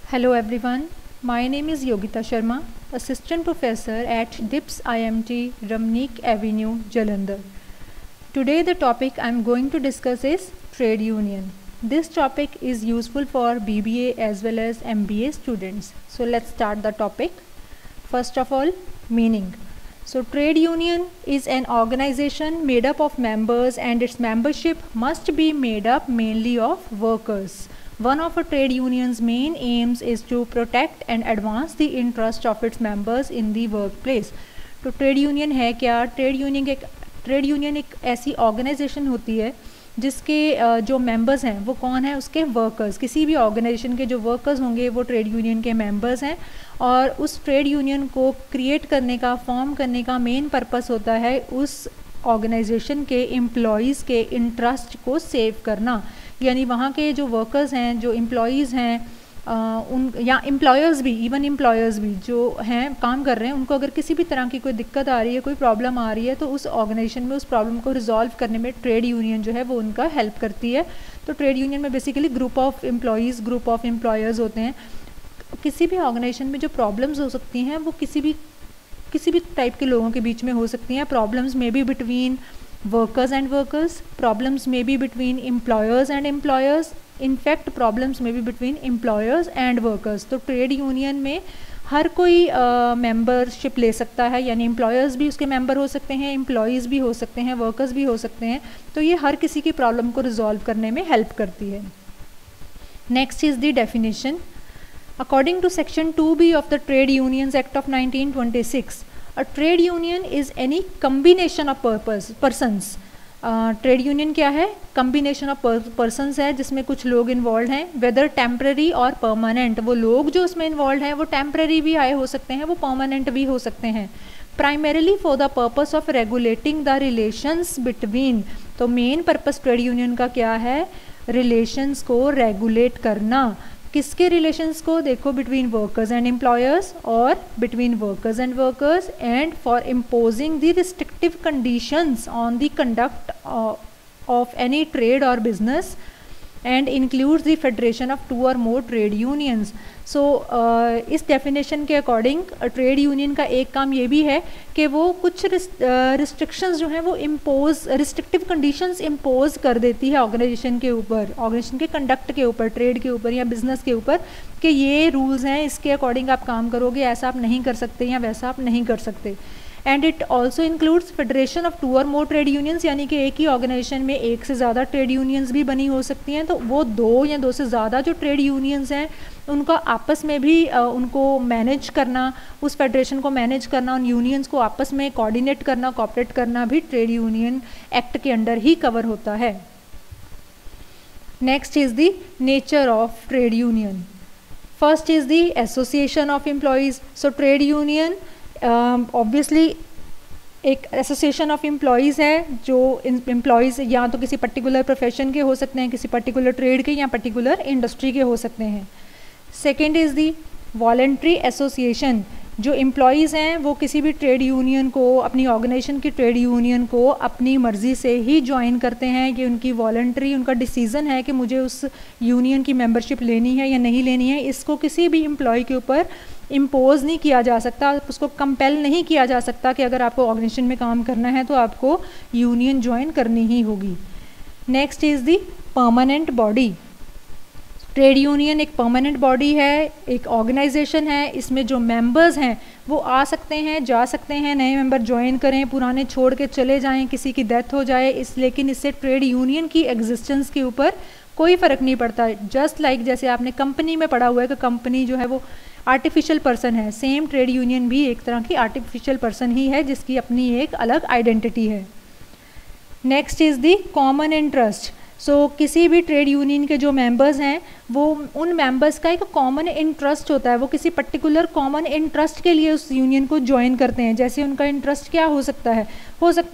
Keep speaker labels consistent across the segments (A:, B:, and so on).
A: Hello everyone, my name is Yogita Sharma, Assistant Professor at DIPS IMT Ramneek Avenue, Jalandhar. Today the topic I am going to discuss is trade union. This topic is useful for BBA as well as MBA students. So let's start the topic. First of all, meaning. So trade union is an organization made up of members and its membership must be made up mainly of workers. One of a trade union's main aims is to protect and advance the interest of its members in the workplace. तो trade union है क्या? Trade union एक ऐसी organisation होती है जिसके जो members हैं वो कौन है? उसके वर्कर्स. किसी भी ऑर्गेनाइजेशन के जो वर्कर्स होंगे वो ट्रेड यूनियन के मेंबर्स हैं और उस ट्रेड यूनियन को क्रिएट करने का, फॉर्म करने का मेन पर्पस होता है उस ऑर्गेनाइजेशन के एम्प्लॉयज़ के इंटरेस्ट को सेव करना. यानी वहाँ के जो वर्कर्स हैं, जो एम्प्लॉयज़ हैं, उन या एम्प्लॉयर्स भी, इवन एम्प्लॉयर्स भी जो हैं काम कर रहे हैं, उनको अगर किसी भी तरह की कोई दिक्कत आ रही है, कोई प्रॉब्लम आ रही है, तो उस ऑर्गेनाइजेशन में उस प्रॉब्लम को रिजॉल्व करने में ट्रेड यूनियन जो है वो उनका हेल्प करती है. तो ट्रेड यूनियन में basically group of employees, group of employers होते हैं. किसी भी ऑर्गेनाइजेशन में जो प्रॉब्लम्स हो सकती हैं वो किसी भी टाइप के लोगों के बीच में हो सकती हैं. प्रॉब्लम्स में भी between workers and workers, problems may be between employers and employers, in fact problems may be between employers and workers. तो ट्रेड यूनियन में हर कोई मेंबरशिप ले सकता है, यानी एम्प्लॉयर्स भी उसके मेंबर हो सकते हैं, एम्प्लॉयज़ भी हो सकते हैं, वर्कर्स भी हो सकते हैं. तो ये हर किसी की प्रॉब्लम को रिजॉल्व करने में हेल्प करती है. Next is the definition. According to section 2B of the trade unions act of 1926, A trade union is any combination of persons. Trade union क्या है? कम्बिनेशन ऑफ पर्सनस है जिसमें कुछ लोग इन्वॉल्व हैं, वेदर टेम्पररी और परमानेंट. वो लोग जो उसमें इन्वॉल्व हैं वो टेम्पररी भी आए हो सकते हैं, वो परमानेंट भी हो सकते हैं. Primarily for the purpose of regulating the relations between. तो मेन पर्पस ट्रेड यूनियन का क्या है? रिलेशंस को रेगुलेट करना. किसके रिलेशंस को? देखो, बिटवीन वर्कर्स एंड एम्प्लॉयर्स और between workers and workers, and for imposing the restrictive conditions on the conduct of any trade और business and includes the federation of 2 और मोर ट्रेड यूनियंस. सो इस definition के according trade union का एक काम ये भी है कि वो कुछ रिस्ट्रिक्शंस जो हैं वो रिस्ट्रिक्टिव कंडीशंस इम्पोज कर देती है ऑर्गेनाइजेशन के ऊपर, ऑर्गेनाइजेशन के कंडक्ट के ऊपर, ट्रेड के ऊपर या बिजनेस के ऊपर, कि ये रूल्स हैं, इसके अकॉर्डिंग आप काम करोगे, ऐसा आप नहीं कर सकते या वैसा आप नहीं कर सकते. And it also includes federation of 2 और मोर ट्रेड यूनियंस, यानी कि एक ही ऑर्गेनाइजेशन में एक से ज़्यादा ट्रेड यूनियंस भी बनी हो सकती हैं. तो वो 2 या 2 से ज़्यादा जो ट्रेड यूनियंस हैं उनका आपस में भी उनको मैनेज करना, उस फेडरेशन को मैनेज करना, उन यूनियंस को आपस में कोऑर्डिनेट करना, कोऑपरेट करना भी ट्रेड यूनियन एक्ट के अंडर ही कवर होता है. Next is the nature of trade union. First is the association of employees. So trade union obviously एक एसोसिएशन ऑफ एम्प्लॉयज़ है जो एम्प्लॉयज़ या तो किसी पर्टिकुलर प्रोफेशन के हो सकते हैं, किसी पर्टिकुलर ट्रेड के या पर्टिकुलर इंडस्ट्री के हो सकते हैं. Second is the voluntary association. जो एम्प्लॉयज़ हैं वो किसी भी ट्रेड यूनियन को, अपनी ऑर्गेनाइजेशन की ट्रेड यूनियन को अपनी मर्ज़ी से ही ज्वाइन करते हैं, कि उनकी वॉलेंट्री, उनका डिसीज़न है कि मुझे उस यूनियन की मेंबरशिप लेनी है या नहीं लेनी है. इसको किसी भी एम्प्लॉय के ऊपर इम्पोज नहीं किया जा सकता, उसको कंपेल नहीं किया जा सकता कि अगर आपको ऑर्गेनाइजेशन में काम करना है तो आपको यूनियन ज्वाइन करनी ही होगी. Next is the permanent body. Trade union एक परमानेंट बॉडी है, एक ऑर्गेनाइजेशन है. इसमें जो मेंबर्स हैं वो आ सकते हैं, जा सकते हैं, नए मेंबर ज्वाइन करें, पुराने छोड़ के चले जाएं, किसी की डेथ हो जाए, लेकिन इससे ट्रेड यूनियन की एग्जिस्टेंस के ऊपर कोई फ़र्क नहीं पड़ता. जस्ट लाइक जैसे आपने कंपनी में पढ़ा हुआ है कि कंपनी जो है वो आर्टिफिशियल पर्सन है, सेम ट्रेड यूनियन भी एक तरह की आर्टिफिशियल पर्सन ही है जिसकी अपनी एक अलग आइडेंटिटी है. Next is the common interest. So किसी भी ट्रेड यूनियन के जो मेंबर्स हैं वो उन मेंबर्स का एक कॉमन इंटरेस्ट होता है, वो किसी पर्टिकुलर कॉमन इंटरेस्ट के लिए उस यूनियन को ज्वाइन करते हैं. जैसे उनका इंटरेस्ट क्या हो सकता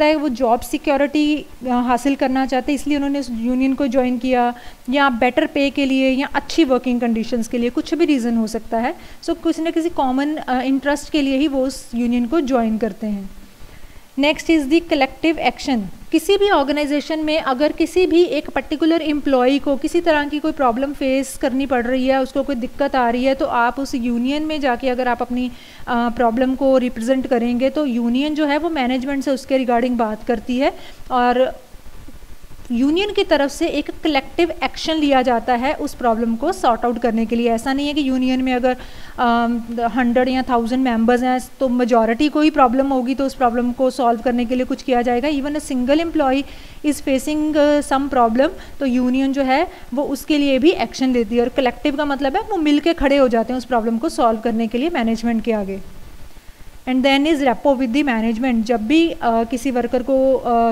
A: है वो जॉब सिक्योरिटी हासिल करना चाहते हैं इसलिए उन्होंने उस यूनियन को ज्वाइन किया, या बेटर पे के लिए, या अच्छी वर्किंग कंडीशंस के लिए, कुछ भी रीज़न हो सकता है. सो किसी न किसी कॉमन इंटरेस्ट के लिए ही वो उस यूनियन को ज्वाइन करते हैं. Next is the collective action. किसी भी ऑर्गेनाइजेशन में अगर किसी भी एक पर्टिकुलर एम्प्लॉई को किसी तरह की कोई प्रॉब्लम फेस करनी पड़ रही है, उसको कोई दिक्कत आ रही है, तो आप उस यूनियन में जाके अगर आप अपनी प्रॉब्लम को रिप्रेजेंट करेंगे तो यूनियन जो है वो मैनेजमेंट से उसके रिगार्डिंग बात करती है और यूनियन की तरफ से एक कलेक्टिव एक्शन लिया जाता है उस प्रॉब्लम को सॉर्ट आउट करने के लिए। ऐसा नहीं है कि यूनियन में अगर 100 या 1000 मेंबर्स हैं तो मेजॉरिटी को ही प्रॉब्लम होगी तो उस प्रॉब्लम को सॉल्व करने के लिए कुछ किया जाएगा। Even a single employ is facing some problem तो यूनियन जो है वो उसके लिए भी एक्शन लेती है। और कलेक्टिव का मतलब है वो मिल के खड़े हो जाते हैं उस प्रॉब्लम को सॉल्व करने के लिए मैनेजमेंट के आगे। And then is rapport with the management. जब भी किसी वर्कर को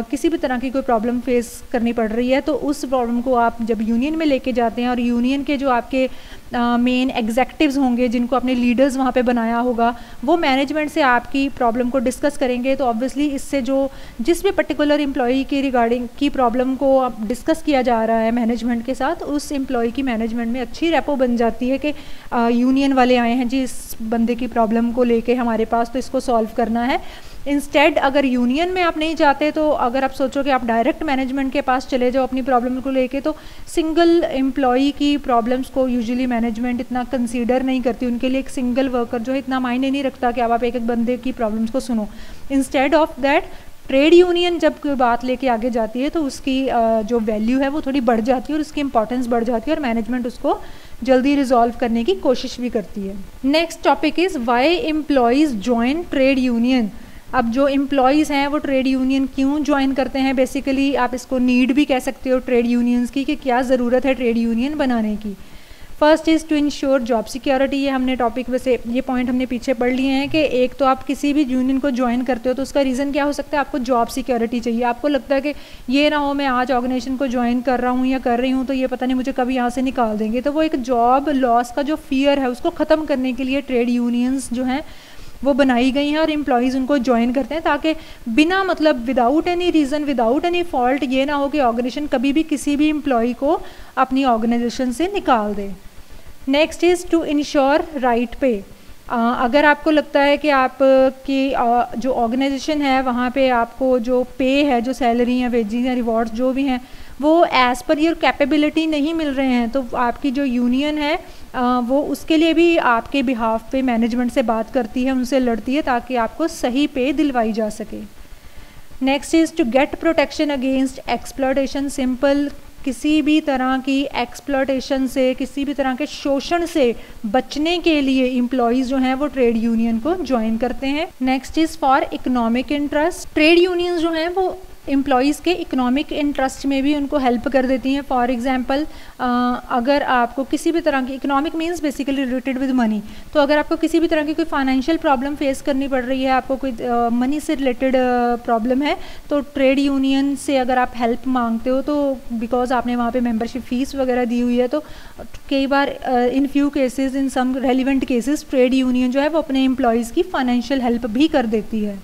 A: किसी भी तरह की कोई प्रॉब्लम फेस करनी पड़ रही है तो उस प्रॉब्लम को आप जब यूनियन में लेके जाते हैं और यूनियन के जो आपके मेन एग्जेक्टिव्स होंगे जिनको आपने लीडर्स वहाँ पे बनाया होगा वो मैनेजमेंट से आपकी प्रॉब्लम को डिस्कस करेंगे तो ऑब्वियसली इससे जो जिस भी पर्टिकुलर एम्प्लॉई के रिगार्डिंग की प्रॉब्लम को आप डिस्कस किया जा रहा है मैनेजमेंट के साथ, उस एम्प्लॉई की मैनेजमेंट में अच्छी रेपो बन जाती है कि यूनियन वाले आए हैं जी इस बंदे की प्रॉब्लम को लेके हमारे पास तो इसको सॉल्व करना है। इंस्टेड अगर यूनियन में आप नहीं जाते तो अगर आप सोचो कि आप डायरेक्ट मैनेजमेंट के पास चले जाओ अपनी प्रॉब्लम को लेके तो सिंगल एम्प्लॉई की प्रॉब्लम्स को यूजुअली मैनेजमेंट इतना कंसीडर नहीं करती। उनके लिए एक सिंगल वर्कर जो है इतना मायने नहीं रखता कि आप एक एक बंदे की प्रॉब्लम्स को सुनो। Instead of that trade union जब कोई बात लेके आगे जाती है तो उसकी जो वैल्यू है वो थोड़ी बढ़ जाती है और उसकी इंपॉर्टेंस बढ़ जाती है और मैनेजमेंट उसको जल्दी रिजॉल्व करने की कोशिश भी करती है। Next topic is why employees join trade union. अब जो एम्प्लॉयज़ हैं वो ट्रेड यूनियन क्यों ज्वाइन करते हैं, बेसिकली आप इसको नीड भी कह सकते हो ट्रेड यूनियंस की कि क्या ज़रूरत है ट्रेड यूनियन बनाने की। First is to ensure job security. ये हमने टॉपिक वैसे ये पॉइंट हमने पीछे पढ़ लिए हैं कि एक तो आप किसी भी यूनियन को ज्वाइन करते हो तो उसका रीज़न क्या हो सकता है, आपको जॉब सिक्योरिटी चाहिए। आपको लगता है कि ये ना हो मैं आज ऑर्गेनाइजेशन को ज्वाइन कर रहा हूँ या कर रही हूँ तो ये पता नहीं मुझे कभी यहाँ से निकाल देंगे, तो वो एक जॉब लॉस का जो फियर है उसको ख़त्म करने के लिए ट्रेड यूनियंस जो हैं वो बनाई गई हैं और एम्प्लॉयज़ उनको ज्वाइन करते हैं ताकि बिना मतलब without any reason without any fault ये ना हो कि ऑर्गेनाइजेशन कभी भी किसी भी एम्प्लॉय को अपनी ऑर्गेनाइजेशन से निकाल दे। Next is to ensure right pay. अगर आपको लगता है कि आप की जो ऑर्गेनाइजेशन है वहाँ पे आपको जो पे है जो सैलरी या वेजेस या रिवॉर्ड्स जो भी हैं वो एज़ पर योर कैपेबिलिटी नहीं मिल रहे हैं तो आपकी जो यूनियन है वो उसके लिए भी आपके बिहाफ पे मैनेजमेंट से बात करती है, उनसे लड़ती है ताकि आपको सही पे दिलवाई जा सके। Next is to get protection against exploitation. Simple किसी भी तरह की एक्सप्लॉयटेशन से किसी भी तरह के शोषण से बचने के लिए एम्प्लॉयज़ जो हैं वो ट्रेड यूनियन को ज्वाइन करते हैं। Next is for economic interest. Trade unions जो हैं वो एम्प्लॉयज़ के इकोनॉमिक इंटरेस्ट में भी उनको हेल्प कर देती हैं। फॉर एग्जांपल अगर आपको किसी भी तरह की economic means basically related with money, तो अगर आपको किसी भी तरह की कोई फाइनेंशियल प्रॉब्लम फेस करनी पड़ रही है, आपको कोई मनी से रिलेटेड प्रॉब्लम है तो ट्रेड यूनियन से अगर आप हेल्प मांगते हो तो बिकॉज आपने वहाँ पे मेंबरशिप फ़ीस वगैरह दी हुई है तो कई बार in few cases in some relevant cases trade union जो है वो अपने एम्प्लॉयज़ की फाइनेंशियल हेल्प भी कर देती है।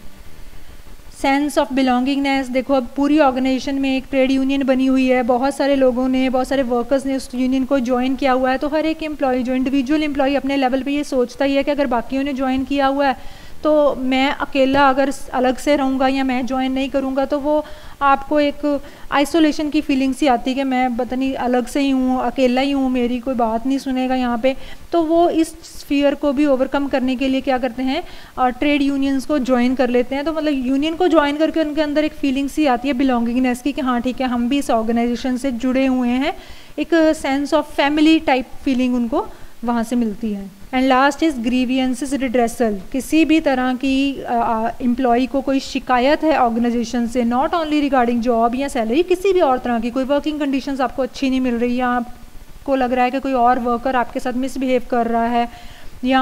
A: Sense of belongingness. देखो अब पूरी ऑर्गेनाइजेशन में एक ट्रेड यूनियन बनी हुई है, बहुत सारे लोगों ने बहुत सारे वर्कर्स ने उस यूनियन को ज्वाइन किया हुआ है तो हर एक एम्प्लॉय जो इंडिविजुअल एम्प्लॉय अपने लेवल पे ये सोचता ही है कि अगर बाकियों ने ज्वाइन किया हुआ है तो मैं अकेला अगर अलग से रहूँगा या मैं ज्वाइन नहीं करूँगा तो वो आपको एक आइसोलेशन की फीलिंग सी आती है कि मैं पता नहीं अलग से ही हूँ, अकेला ही हूँ, मेरी कोई बात नहीं सुनेगा यहाँ पे। तो वो इस फियर को भी ओवरकम करने के लिए क्या करते हैं और ट्रेड यूनियंस को ज्वाइन कर लेते हैं। तो मतलब यूनियन को ज्वाइन करके उनके अंदर एक फीलिंग सी आती है बिलोंगिंगनेस की कि हाँ ठीक है हम भी इस ऑर्गेनाइजेशन से जुड़े हुए हैं, एक sense of family type feeling उनको वहाँ से मिलती है। And last is grievances redressal. किसी भी तरह की एम्प्लॉय को कोई शिकायत है ऑर्गेनाइजेशन से, नॉट ओनली रिगार्डिंग जॉब या सैलरी, किसी भी और तरह की कोई वर्किंग कंडीशंस आपको अच्छी नहीं मिल रही या आपको लग रहा है कि कोई और वर्कर आपके साथ मिसबिहेव कर रहा है या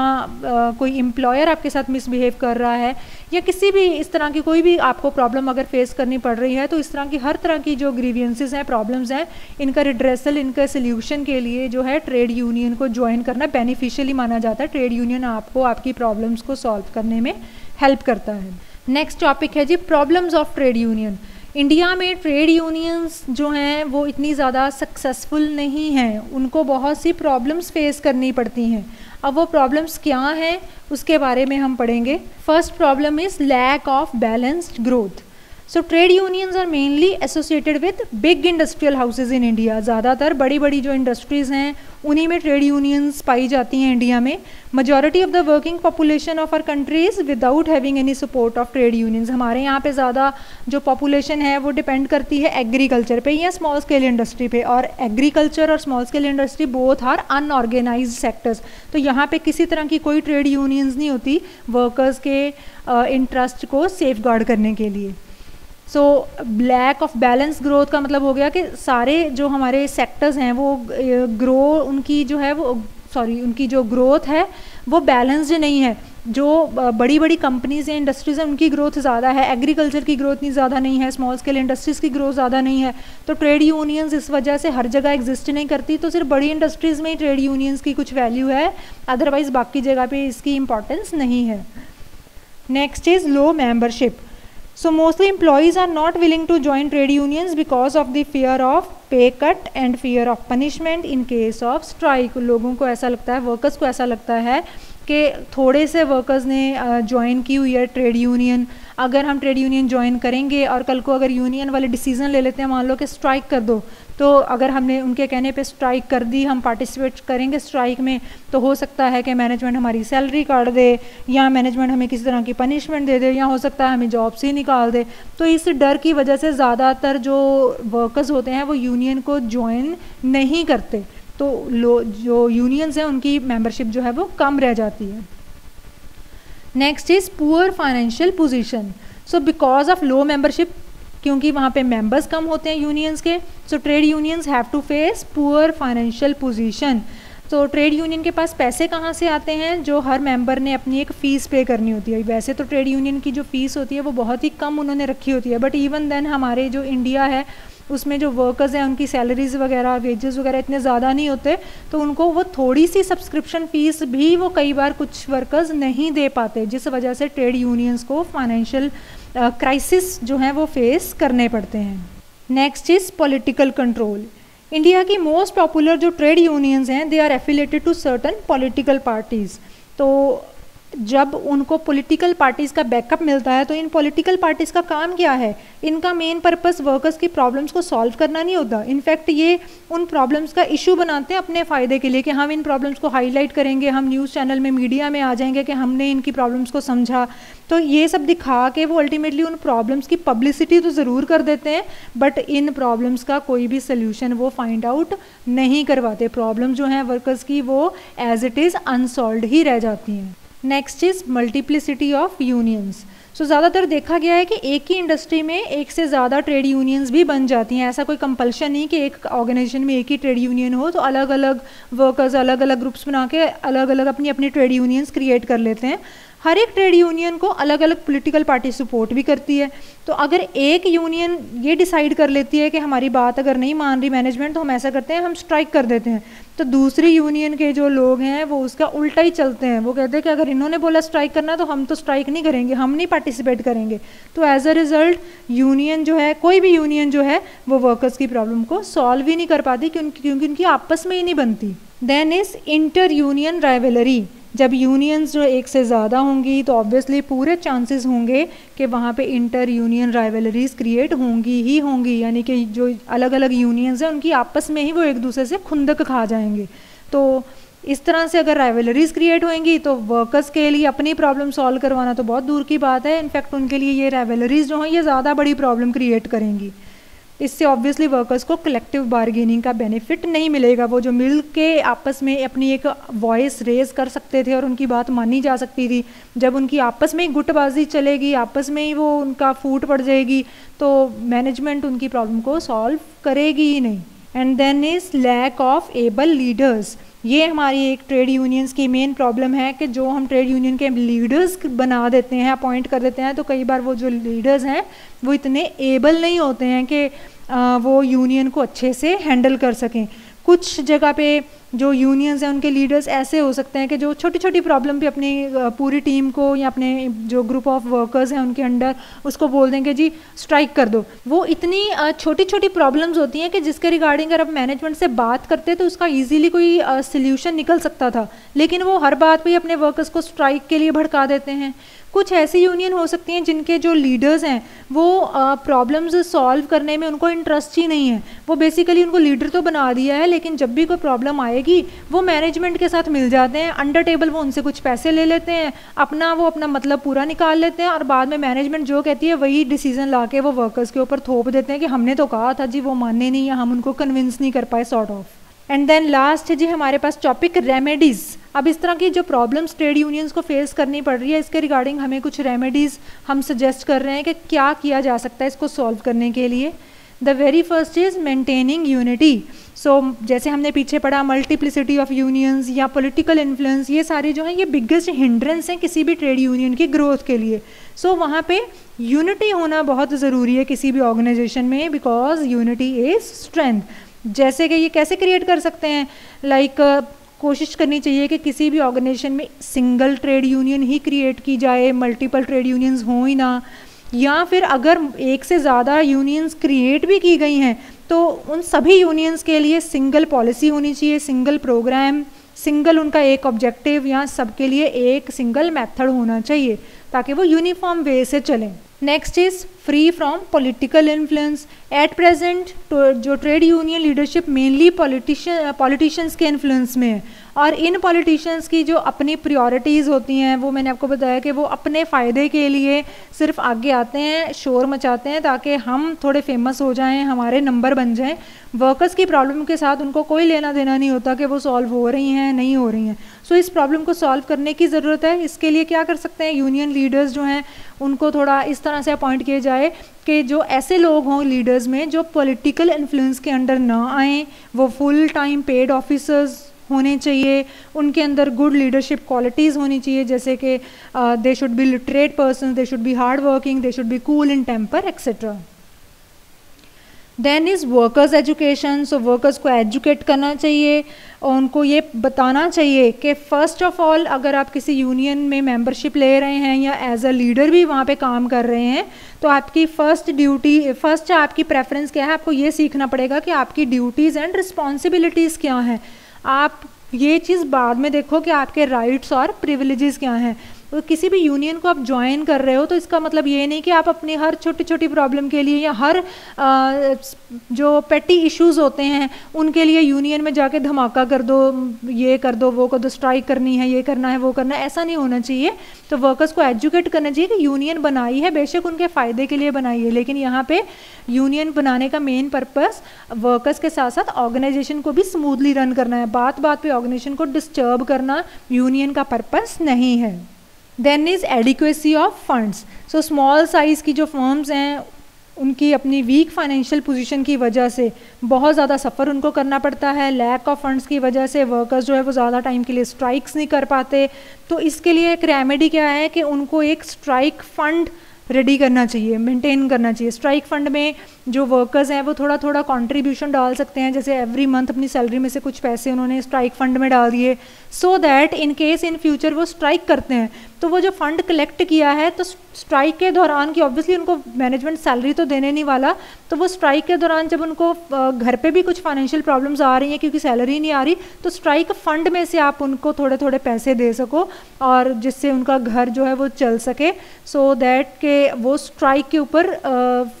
A: कोई एम्प्लॉयर आपके साथ मिसबिहेव कर रहा है या किसी भी इस तरह की कोई भी आपको प्रॉब्लम अगर फेस करनी पड़ रही है तो इस तरह की हर तरह की जो ग्रीवियंसेस हैं, प्रॉब्लम्स हैं, इनका रिड्रेसल, इनका सल्यूशन के लिए जो है ट्रेड यूनियन को ज्वाइन करना बेनिफिशियली माना जाता है। ट्रेड यूनियन आपको आपकी प्रॉब्लम्स को सॉल्व करने में हेल्प करता है। नेक्स्ट टॉपिक है जी problems of trade union. India में ट्रेड यूनियंस जो हैं वो इतनी ज़्यादा सक्सेसफुल नहीं हैं, उनको बहुत सी प्रॉब्लम्स फेस करनी पड़ती हैं। अब वो प्रॉब्लम्स क्या हैं उसके बारे में हम पढ़ेंगे। First problem is lack of balanced growth. So trade unions are mainly associated with big industrial houses in India. ज़्यादातर बड़ी बड़ी जो इंडस्ट्रीज़ हैं उन्हीं में ट्रेड यूनियंस पाई जाती हैं इंडिया में। Majority of the working population of our countries without having any support of trade unions. हमारे यहाँ पे ज़्यादा जो पॉपुलेशन है वो डिपेंड करती है एग्रीकल्चर पे या स्मॉल स्केल इंडस्ट्री पे, और एग्रीकल्चर और small scale industry both are unorganised sectors. तो यहाँ पे किसी तरह की कोई ट्रेड यूनियंस नहीं होती वर्कर्स के इंटरेस्ट को सेफ गार्ड करने के लिए। So lack of balance growth का मतलब हो गया कि सारे जो हमारे सेक्टर्स हैं वो उनकी जो ग्रोथ है वो बैलेंस्ड नहीं है। जो बड़ी बड़ी कंपनीज हैं, इंडस्ट्रीज़ हैं, उनकी ग्रोथ ज़्यादा है, एग्रीकल्चर की ग्रोथ नहीं ज़्यादा नहीं है, स्मॉल स्केल इंडस्ट्रीज़ की ग्रोथ ज़्यादा नहीं है। तो ट्रेड यूनियंस इस वजह से हर जगह एग्जिस्ट नहीं करती। तो सिर्फ बड़ी इंडस्ट्रीज़ में ही ट्रेड यूनियंस की कुछ वैल्यू है, अदरवाइज़ बाकी जगह पे इसकी इंपॉर्टेंस नहीं है। Next is low membership. So mostly employees are not willing to join trade unions because of the fear of pay cut and fear of punishment in case of strike। लोगों को ऐसा लगता है, वर्कर्स को ऐसा लगता है कि थोड़े से वर्कर्स ने ज्वाइन की हुई है ट्रेड यूनियन, अगर हम ट्रेड यूनियन ज्वाइन करेंगे और कल को अगर यूनियन वाले डिसीजन ले लेते हैं, मान लो कि स्ट्राइक कर दो, तो अगर हमने उनके कहने पे स्ट्राइक कर दी, हम पार्टिसिपेट करेंगे स्ट्राइक में, तो हो सकता है कि मैनेजमेंट हमारी सैलरी काट दे, या मैनेजमेंट हमें किसी तरह की पनिशमेंट दे दे, या हो सकता है हमें जॉब से ही निकाल दे। तो इस डर की वजह से ज़्यादातर जो वर्कर्स होते हैं वो यूनियन को ज्वाइन नहीं करते। तो जो यूनियंस हैं उनकी मेंबरशिप जो है वो कम रह जाती है। Next is poor financial position. So because of low membership, क्योंकि वहाँ पे मेंबर्स कम होते हैं यूनियंस के, so trade unions have to face poor financial position. तो ट्रेड यूनियन के पास पैसे कहाँ से आते हैं? जो हर मेंबर ने अपनी एक फ़ीस पे करनी होती है। वैसे तो ट्रेड यूनियन की जो फ़ीस होती है वो बहुत ही कम उन्होंने रखी होती है, बट इवन देन हमारे जो इंडिया है उसमें जो वर्कर्स हैं उनकी सैलरीज़ वगैरह, वेजेस वगैरह इतने ज़्यादा नहीं होते, तो उनको वो थोड़ी सी सब्सक्रिप्शन फ़ीस भी वो कई बार कुछ वर्कर्स नहीं दे पाते, जिस वजह से ट्रेड यूनियंस को फाइनेंशियल क्राइसिस जो है वो फेस करने पड़ते हैं। Next is political control. India की मोस्ट पॉपुलर जो ट्रेड यूनियंस हैं they are affiliated to certain political parties. तो जब उनको पॉलिटिकल पार्टीज़ का बैकअप मिलता है, तो इन पॉलिटिकल पार्टीज़ का काम क्या है? इनका मेन पर्पस वर्कर्स की प्रॉब्लम्स को सॉल्व करना नहीं होता। इनफैक्ट ये उन प्रॉब्लम्स का इशू बनाते हैं अपने फ़ायदे के लिए कि हम इन प्रॉब्लम्स को हाईलाइट करेंगे, हम न्यूज़ चैनल में, मीडिया में आ जाएंगे कि हमने इनकी प्रॉब्लम्स को समझा। तो ये सब दिखा के वो अल्टीमेटली उन प्रॉब्लम्स की पब्लिसिटी तो ज़रूर कर देते हैं, बट इन प्रॉब्लम्स का कोई भी सोल्यूशन वो फाइंड आउट नहीं करवाते। प्रॉब्लम जो हैं वर्कर्स की वो एज इट इज़ अनसॉल्व्ड ही रह जाती हैं। Next is multiplicity of unions. So ज़्यादातर देखा गया है कि एक ही इंडस्ट्री में एक से ज़्यादा ट्रेड यूनियंस भी बन जाती हैं। ऐसा कोई कंपल्शन नहीं कि एक ऑर्गेनाइजेशन में एक ही ट्रेड यूनियन हो, तो अलग अलग वर्कर्स अलग अलग ग्रुप्स बना के अलग अलग अपनी अपनी ट्रेड यूनियंस क्रिएट कर लेते हैं। हर एक ट्रेड यूनियन को अलग अलग पॉलिटिकल पार्टी सपोर्ट भी करती है। तो अगर एक यूनियन ये डिसाइड कर लेती है कि हमारी बात अगर नहीं मान रही मैनेजमेंट, तो हम ऐसा करते हैं, हम स्ट्राइक कर देते हैं, तो दूसरी यूनियन के जो लोग हैं वो उसका उल्टा ही चलते हैं। वो कहते हैं कि अगर इन्होंने बोला स्ट्राइक करना तो हम तो स्ट्राइक नहीं करेंगे, हम नहीं पार्टिसिपेट करेंगे। तो एज अ रिजल्ट यूनियन जो है, कोई भी यूनियन जो है वो वर्कर्स की प्रॉब्लम को सॉल्व ही नहीं कर पाती, क्योंकि उनकी आपस में ही नहीं बनती। Then is inter union rivalry. जब यूनियंस जो एक से ज़्यादा होंगी तो ऑब्वियसली पूरे चांसेस होंगे कि वहाँ पे इंटर यूनियन राइवलरीज क्रिएट होंगी ही होंगी, यानी कि जो अलग अलग यूनियंस हैं उनकी आपस में ही वो एक दूसरे से खुंदक खा जाएंगे। तो इस तरह से अगर राइवलरीज क्रिएट होंगी तो वर्कर्स के लिए अपनी प्रॉब्लम सॉल्व करवाना तो बहुत दूर की बात है। इनफैक्ट उनके लिए ये राइवलरीज जो हैं ये ज़्यादा बड़ी प्रॉब्लम क्रिएट करेंगी। इससे ऑब्वियसली वर्कर्स को कलेक्टिव बार्गेनिंग का बेनिफिट नहीं मिलेगा। वो जो मिल के आपस में अपनी एक वॉइस रेज कर सकते थे और उनकी बात मानी जा सकती थी, जब उनकी आपस में ही गुटबाजी चलेगी, आपस में ही वो उनका फूट पड़ जाएगी, तो मैनेजमेंट उनकी प्रॉब्लम को सॉल्व करेगी ही नहीं। And then is lack of able leaders. ये हमारी एक ट्रेड यूनियंस की मेन प्रॉब्लम है कि जो हम ट्रेड यूनियन के लीडर्स बना देते हैं, अपॉइंट कर देते हैं, तो कई बार वो जो लीडर्स हैं वो इतने एबल नहीं होते हैं कि वो यूनियन को अच्छे से हैंडल कर सकें। कुछ जगह पे जो यूनियंस हैं उनके लीडर्स ऐसे हो सकते हैं कि जो छोटी छोटी प्रॉब्लम पे अपनी पूरी टीम को या अपने जो ग्रुप ऑफ वर्कर्स हैं उनके अंडर उसको बोल देंगे जी स्ट्राइक कर दो। वो इतनी छोटी छोटी प्रॉब्लम्स होती हैं कि जिसके रिगार्डिंग अगर आप मैनेजमेंट से बात करते तो उसका ईजिली कोई सल्यूशन निकल सकता था, लेकिन वो हर बात पे अपने वर्कर्स को स्ट्राइक के लिए भड़का देते हैं। कुछ ऐसी यूनियन हो सकती हैं जिनके जो लीडर्स हैं वो प्रॉब्लम्स सॉल्व करने में उनको इंटरेस्ट ही नहीं है, वो बेसिकली उनको लीडर तो बना दिया है लेकिन जब भी कोई प्रॉब्लम आएगी वो मैनेजमेंट के साथ मिल जाते हैं, अंडर टेबल वो उनसे कुछ पैसे ले लेते हैं, वो अपना मतलब पूरा निकाल लेते हैं और बाद में मैनेजमेंट जो कहती है वही डिसीजन ला के वो वर्कर्स के ऊपर थोप देते हैं कि हमने तो कहा था जी, वो मानने नहीं या हम उनको कन्विंस नहीं कर पाए sort of. And then last है जी हमारे पास टॉपिक रेमेडीज़। अब इस तरह की जो प्रॉब्लम्स ट्रेड यूनियंस को फेस करनी पड़ रही है इसके रिगार्डिंग हमें कुछ रेमेडीज़ हम सजेस्ट कर रहे हैं कि क्या किया जा सकता है इसको सॉल्व करने के लिए। The very first is maintaining unity. So जैसे हमने पीछे पढ़ा मल्टीप्लिसिटी ऑफ यूनियंस या पॉलिटिकल इन्फ्लुएंस, ये सारे जो हैं ये बिगेस्ट हिंड्रेंस हैं किसी भी ट्रेड यूनियन की ग्रोथ के लिए। सो वहाँ पे यूनिटी होना बहुत ज़रूरी है किसी भी ऑर्गेनाइजेशन में, बिकॉज यूनिटी इज़ स्ट्रेंथ। जैसे कि ये कैसे क्रिएट कर सकते हैं, लाइक कोशिश करनी चाहिए कि किसी भी ऑर्गेनाइजेशन में सिंगल ट्रेड यूनियन ही क्रिएट की जाए, मल्टीपल ट्रेड यूनियंस हों ही ना, या फिर अगर एक से ज़्यादा यूनियंस क्रिएट भी की गई हैं तो उन सभी यूनियंस के लिए सिंगल पॉलिसी होनी चाहिए, सिंगल प्रोग्राम, सिंगल उनका एक ऑब्जेक्टिव या सबके लिए एक सिंगल मेथड होना चाहिए ताकि वो यूनिफॉर्म वे से चलें। Next is free from political influence. At present जो trade union leadership mainly politicians के इन्फ्लुएंस में है और इन पॉलिटिशियंस की जो अपनी प्रायोरिटीज़ होती हैं वो मैंने आपको बताया कि वो अपने फ़ायदे के लिए सिर्फ आगे आते हैं, शोर मचाते हैं ताकि हम थोड़े फेमस हो जाएं, हमारे नंबर बन जाएं। वर्कर्स की प्रॉब्लम के साथ उनको कोई लेना देना नहीं होता कि वो सॉल्व हो रही हैं नहीं हो रही हैं। सो इस प्रॉब्लम को सॉल्व करने की ज़रूरत है। इसके लिए क्या कर सकते हैं, यूनियन लीडर्स जो हैं उनको थोड़ा इस तरह से अपॉइंट किए जाए कि जो ऐसे लोग हों लीडर्स में जो पॉलिटिकल इन्फ्लुएंस के अंडर ना आएँ, वो फुल टाइम पेड ऑफिसर्स होने चाहिए, उनके अंदर गुड लीडरशिप क्वालिटीज़ होनी चाहिए जैसे कि they should be literate person, they should be hard working, they should be cool in temper etcetera. Then is workers education. So workers को एजुकेट करना चाहिए और उनको ये बताना चाहिए कि फ़र्स्ट ऑफ ऑल अगर आप किसी यूनियन में मेंबरशिप ले रहे हैं या एज अ लीडर भी वहाँ पे काम कर रहे हैं तो आपकी फर्स्ट आपकी प्रेफरेंस क्या है, आपको ये सीखना पड़ेगा कि आपकी ड्यूटीज़ एंड रिस्पॉन्सिबिलिटीज़ क्या हैं। आप ये चीज़ बाद में देखो कि आपके राइट्स और प्रिविलेजेस क्या हैं। तो किसी भी यूनियन को आप ज्वाइन कर रहे हो तो इसका मतलब ये नहीं कि आप अपनी हर छोटी छोटी प्रॉब्लम के लिए या हर जो पेटी इश्यूज़ होते हैं उनके लिए यूनियन में जाके धमाका कर दो, ये कर दो, वो कर दो, स्ट्राइक करनी है, ये करना है, वो करना है, ऐसा नहीं होना चाहिए। तो वर्कर्स को एजुकेट करना चाहिए कि यूनियन बनाई है, बेशक उनके फ़ायदे के लिए बनाई है, लेकिन यहाँ पे यूनियन बनाने का मेन पर्पस वर्कर्स के साथ साथ ऑर्गेनाइजेशन को भी स्मूथली रन करना है। बात बात पे ऑर्गेनाइजेशन को डिस्टर्ब करना यूनियन का पर्पस नहीं है। Then is adequacy of funds. So small size की जो फर्म्स हैं उनकी अपनी वीक फाइनेंशियल पोजीशन की वजह से बहुत ज़्यादा सफ़र उनको करना पड़ता है। लैक ऑफ फंड्स की वजह से वर्कर्स जो है वो ज़्यादा टाइम के लिए स्ट्राइक्स नहीं कर पाते। तो इसके लिए एक रेमेडी क्या है कि उनको एक स्ट्राइक फ़ंड रेडी करना चाहिए, मेंटेन करना चाहिए। स्ट्राइक फंड में जो वर्कर्स हैं वो थोड़ा थोड़ा कंट्रीब्यूशन डाल सकते हैं, जैसे एवरी मंथ अपनी सैलरी में से कुछ पैसे उन्होंने स्ट्राइक फंड में डाल दिए, so that in case in future वो स्ट्राइक करते हैं तो वो जो फंड कलेक्ट किया है तो स्ट्राइक के दौरान की ऑब्वियसली उनको मैनेजमेंट सैलरी तो देने नहीं वाला, तो वो स्ट्राइक के दौरान जब उनको घर पे भी कुछ फाइनेंशियल प्रॉब्लम्स आ रही हैं क्योंकि सैलरी नहीं आ रही, तो स्ट्राइक फंड में से आप उनको थोड़े थोड़े पैसे दे सको और जिससे उनका घर जो है वो चल सके, सो दैट के वो स्ट्राइक के ऊपर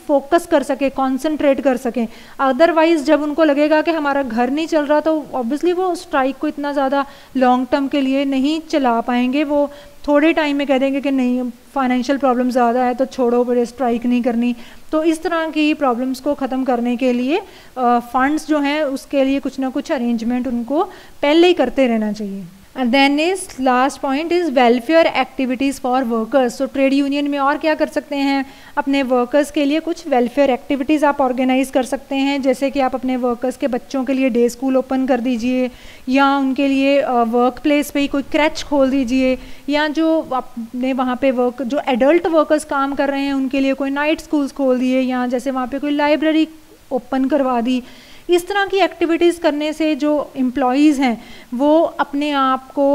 A: फोकस कर सके, कॉन्सेंट्रेट कर सकें। अदरवाइज जब उनको लगेगा कि हमारा घर नहीं चल रहा तो ऑब्वियसली वो स्ट्राइक को इतना ज़्यादा लॉन्ग टर्म के लिए नहीं चला पाएंगे। वो थोड़े टाइम में कह देंगे कि नहीं फाइनेंशियल प्रॉब्लम ज़्यादा है तो छोड़ो, बड़े स्ट्राइक नहीं करनी। तो इस तरह की प्रॉब्लम्स को ख़त्म करने के लिए फंड्स जो हैं उसके लिए कुछ ना कुछ अरेंजमेंट उनको पहले ही करते रहना चाहिए। And then is last point is welfare activities for workers. तो ट्रेड यूनियन में और क्या कर सकते हैं, अपने वर्कर्स के लिए कुछ वेलफेयर एक्टिविटीज़ आप ऑर्गेनाइज कर सकते हैं, जैसे कि आप अपने वर्कर्स के बच्चों के लिए डे स्कूल ओपन कर दीजिए या उनके लिए वर्क प्लेस पे ही कोई क्रैच खोल दीजिए, या जो अपने वहाँ पे जो एडल्ट वर्कर्स काम कर रहे हैं उनके लिए कोई नाइट स्कूल्स खोल दिए, या जैसे वहाँ पे कोई लाइब्रेरी ओपन करवा दी, इस तरह की एक्टिविटीज़ करने से जो एम्प्लॉयज़ हैं वो अपने आप को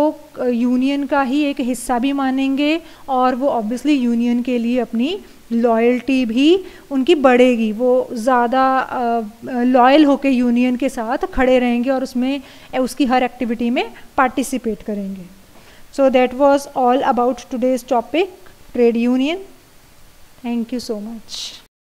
A: यूनियन का ही एक हिस्सा भी मानेंगे और वो ऑब्वियसली यूनियन के लिए अपनी लॉयल्टी भी उनकी बढ़ेगी, वो ज़्यादा लॉयल होकर यूनियन के साथ खड़े रहेंगे और उसमें उसकी हर एक्टिविटी में पार्टिसिपेट करेंगे. So that was all about today's topic, trade union. Thank you so much.